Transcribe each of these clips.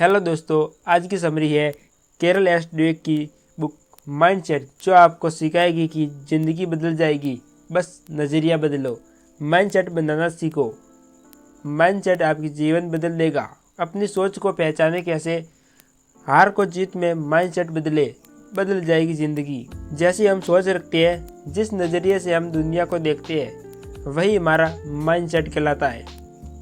Hello दोस्तों, आज की समरी है कैरल एस ड्वेक की बुक माइंडसेट, जो आपको सिखाएगी कि ज़िंदगी बदल जाएगी, बस नज़रिया बदलो। माइंडसेट बनाना सीखो। माइंडसेट आपकी जीवन बदल देगा। अपनी सोच को पहचाने कैसे। हार को जीत में माइंडसेट बदल जाएगी ज़िंदगी। जैसी हम सोच रखते हैं, जिस नज़रिए से हम दुनिया को देखते हैं, वही हमारा माइंडसेट कहलाता है।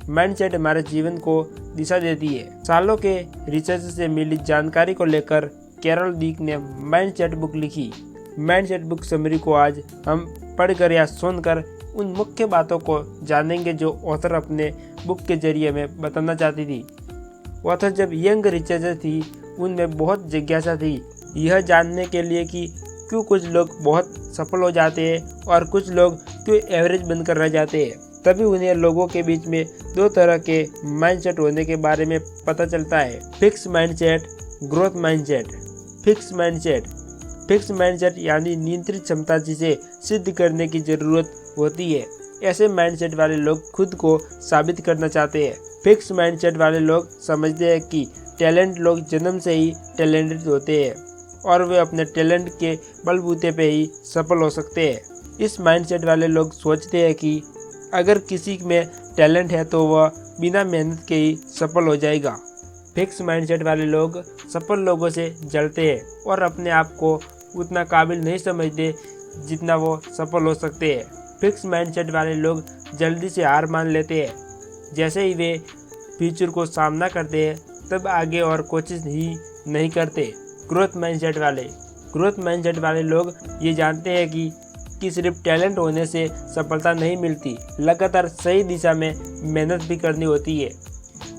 माइंडसेट हमारे जीवन को दिशा देती है। सालों के रिसर्च से मिली जानकारी को लेकर कैरल डीक ने माइंडसेट बुक लिखी। माइंडसेट बुक समरी को आज हम पढ़कर या सुनकर उन मुख्य बातों को जानेंगे जो ऑथर अपने बुक के जरिए में बताना चाहती थी। ऑथर जब यंग रिसर्चर थी, उनमें बहुत जिज्ञासा थी यह जानने के लिए कि क्यों कुछ लोग बहुत सफल हो जाते हैं और कुछ लोग क्यों एवरेज बनकर रह जाते हैं। तभी उन्हें लोगों के बीच में दो तरह के माइंडसेट होने के बारे में पता चलता है, fix mindset, growth mindset. Fix mindset यानी नियंत्रित क्षमता, जिसे सिद्ध करने की जरूरत होती है। ऐसे माइंडसेट वाले लोग खुद को साबित करना चाहते हैं। फिक्स माइंडसेट वाले लोग समझते हैं कि टैलेंट लोग जन्म से ही टैलेंटेड होते हैं और वे अपने टैलेंट के बलबूते पे ही सफल हो सकते हैं। इस माइंडसेट वाले लोग सोचते हैं कि अगर किसी में टैलेंट है तो वह बिना मेहनत के ही सफल हो जाएगा। फिक्स माइंडसेट वाले लोग सफल लोगों से जलते हैं और अपने आप को उतना काबिल नहीं समझते जितना वो सफल हो सकते हैं। फिक्स माइंडसेट वाले लोग जल्दी से हार मान लेते हैं। जैसे ही वे फ्यूचर को सामना करते हैं, तब आगे और कोशिश ही नहीं करते। ग्रोथ माइंडसेट वाले लोग ये जानते हैं कि सिर्फ टैलेंट होने से सफलता नहीं मिलती, लगातार सही दिशा में मेहनत भी करनी होती है।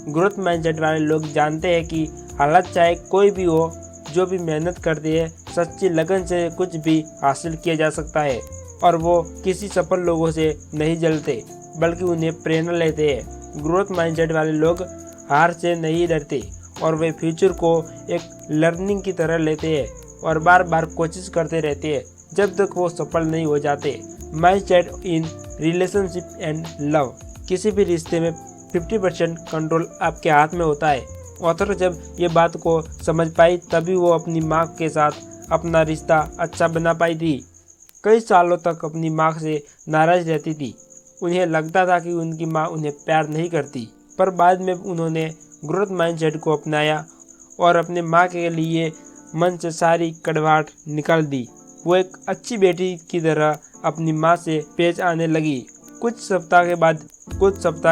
ग्रोथ माइंडसेट वाले लोग जानते हैं कि हालात चाहे कोई भी हो, जो भी मेहनत करते हैं, सच्ची लगन से कुछ भी हासिल किया जा सकता है और वो किसी सफल लोगों से नहीं जलते, बल्कि उन्हें प्रेरणा लेते हैं। ग्रोथ माइंडसेट वाले लोग हार से नहीं डरते और वे फ्यूचर को एक लर्निंग की तरह लेते हैं और बार बार कोशिश करते रहते हैं जब तक वो सफल नहीं हो जाते। Mindset in relationship and love. किसी भी रिश्ते में 50% कंट्रोल आपके हाथ में होता है। ऑथर जब ये बात को समझ पाई, तभी वो अपनी माँ के साथ अपना रिश्ता अच्छा बना पाई थी। कई सालों तक अपनी माँ से नाराज रहती थी। उन्हें लगता था कि उनकी माँ उन्हें प्यार नहीं करती, पर बाद में उन्होंने ग्रोथ माइंडसेट को अपनाया और अपने माँ के लिए मन से सारी कड़वाहट निकाल दी। वो एक अच्छी बेटी की तरह अपनी माँ से पेश आने लगी। कुछ सप्ताह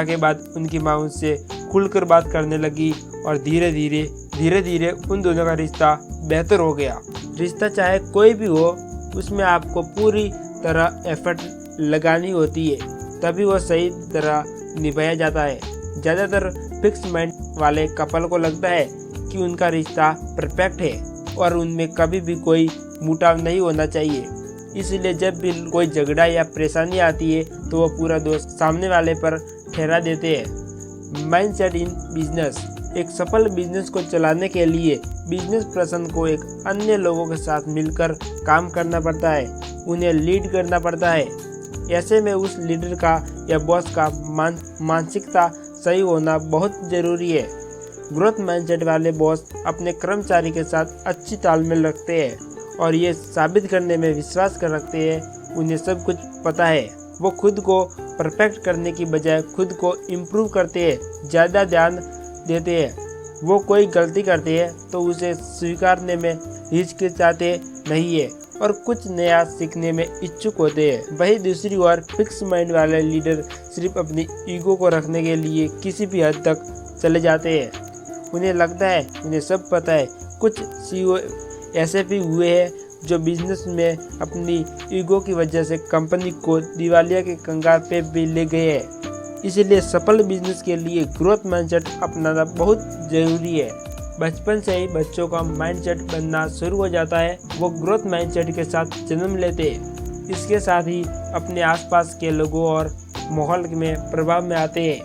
के बाद उनकी माँ उनसे खुलकर बात करने लगी और धीरे धीरे उन दोनों का रिश्ता बेहतर हो गया। रिश्ता चाहे कोई भी हो, उसमें आपको पूरी तरह एफर्ट लगानी होती है, तभी वो सही तरह निभाया जाता है। ज़्यादातर फिक्स माइंड वाले कपल को लगता है कि उनका रिश्ता परफेक्ट है और उनमें कभी भी कोई मुटाव नहीं होना चाहिए। इसलिए जब भी कोई झगड़ा या परेशानी आती है, तो वो पूरा दोष सामने वाले पर ठहरा देते हैं। Mindset in business. एक सफल बिजनेस को चलाने के लिए बिजनेस पर्सन को एक अन्य लोगों के साथ मिलकर काम करना पड़ता है, उन्हें लीड करना पड़ता है। ऐसे में उस लीडर का या बॉस का मानसिकता सही होना बहुत जरूरी है। ग्रोथ माइंडसेट वाले बॉस अपने कर्मचारी के साथ अच्छी तालमेल रखते हैं और ये साबित करने में विश्वास कर रखते हैं उन्हें सब कुछ पता है। वो खुद को परफेक्ट करने की बजाय खुद को इम्प्रूव करते हैं, ज़्यादा ध्यान देते हैं। वो कोई गलती करते हैं तो उसे स्वीकारने में हिचकिचाते नहीं है और कुछ नया सीखने में इच्छुक होते हैं। वहीं दूसरी ओर फिक्स माइंड वाले लीडर सिर्फ अपनी ईगो को रखने के लिए किसी भी हद तक चले जाते हैं। उन्हें लगता है उन्हें सब पता है। कुछ CEO ऐसे भी हुए हैं जो बिजनेस में अपनी ईगो की वजह से कंपनी को दिवालिया के कंगाल पे भी ले गए हैं। इसलिए सफल बिजनेस के लिए ग्रोथ माइंडसेट अपनाना बहुत जरूरी है। बचपन से ही बच्चों का माइंडसेट बनना शुरू हो जाता है। वो ग्रोथ माइंडसेट के साथ जन्म लेते हैं। इसके साथ ही अपने आसपास के लोगों और माहौल में प्रभाव में आते हैं,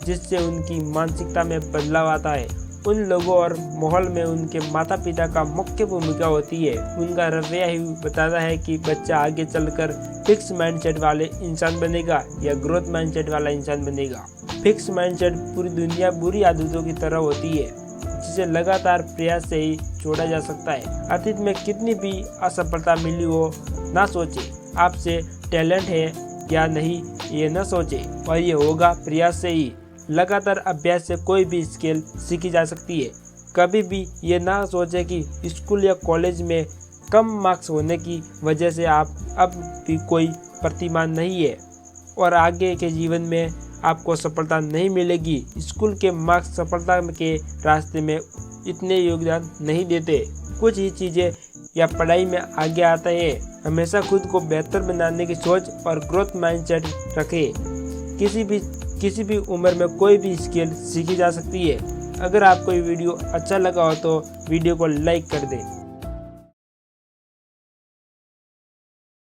जिससे उनकी मानसिकता में बदलाव आता है। उन लोगों और माहौल में उनके माता पिता का मुख्य भूमिका होती है। उनका रवैया ही बताता है कि बच्चा आगे चलकर फिक्स माइंडसेट वाले इंसान बनेगा या ग्रोथ माइंडसेट वाला इंसान बनेगा। फिक्स माइंडसेट पूरी दुनिया बुरी आदतों की तरह होती है, जिसे लगातार प्रयास से ही छोड़ा जा सकता है। अतीत में कितनी भी असफलता मिली हो, ना सोचे आपसे टैलेंट है या नहीं, ये न सोचे, और ये होगा प्रयास से ही। लगातार अभ्यास से कोई भी स्किल सीखी जा सकती है। कभी भी ये ना सोचे कि स्कूल या कॉलेज में कम मार्क्स होने की वजह से आप अब भी कोई प्रतिमान नहीं है और आगे के जीवन में आपको सफलता नहीं मिलेगी। स्कूल के मार्क्स सफलता के रास्ते में इतने योगदान नहीं देते। कुछ ही चीज़ें या पढ़ाई में आगे आता है। हमेशा खुद को बेहतर बनाने की सोच और ग्रोथ माइंडसेट रखें। किसी भी उम्र में कोई भी स्किल सीखी जा सकती है। अगर आपको ये वीडियो अच्छा लगा हो तो वीडियो को लाइक कर दें।